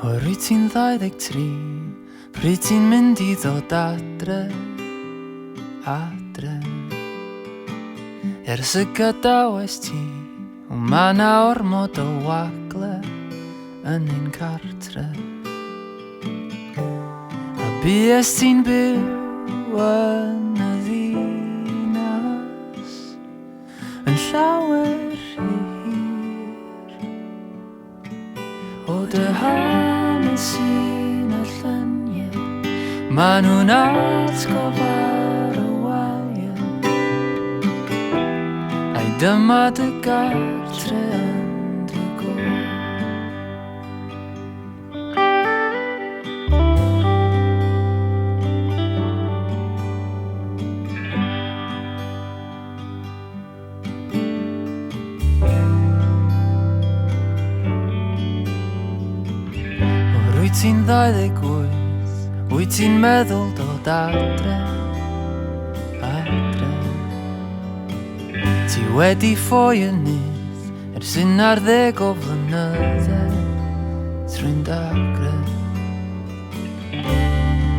O'r ti'n 23, pryd ti'n mynd I ddod adre, adre. Ers y gadawes ti, o ma na ormod o wagle yn ein cartre. A bues ti'n byw yn y ddinas, yn llawer hir. O dy hanes un y lluniau, ma nhw'n atgofar y waliau. Ai dyma dy gartre yn dy gŵr. Wyt ti'n 28, wyt ti'n meddwl dod adre, adre. Ti wedi ffoi y nydd ers 11 o flynydde trwy'n dagre.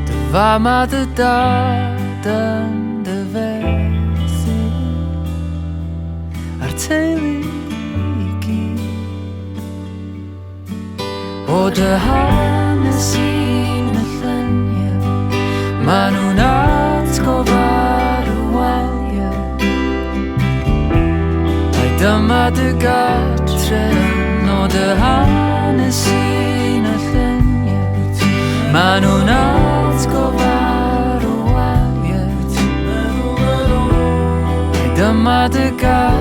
Dy fam a dy dad yn dy fethu a'r teulu I gyd. O dy hanes un y lluniau, ma nhw'n atgofar y waliau. Ai dyma dy gartre yn o dy hanes un y lluniau, ma nhw'n atgofar y waliau. Ai dyma dy gartre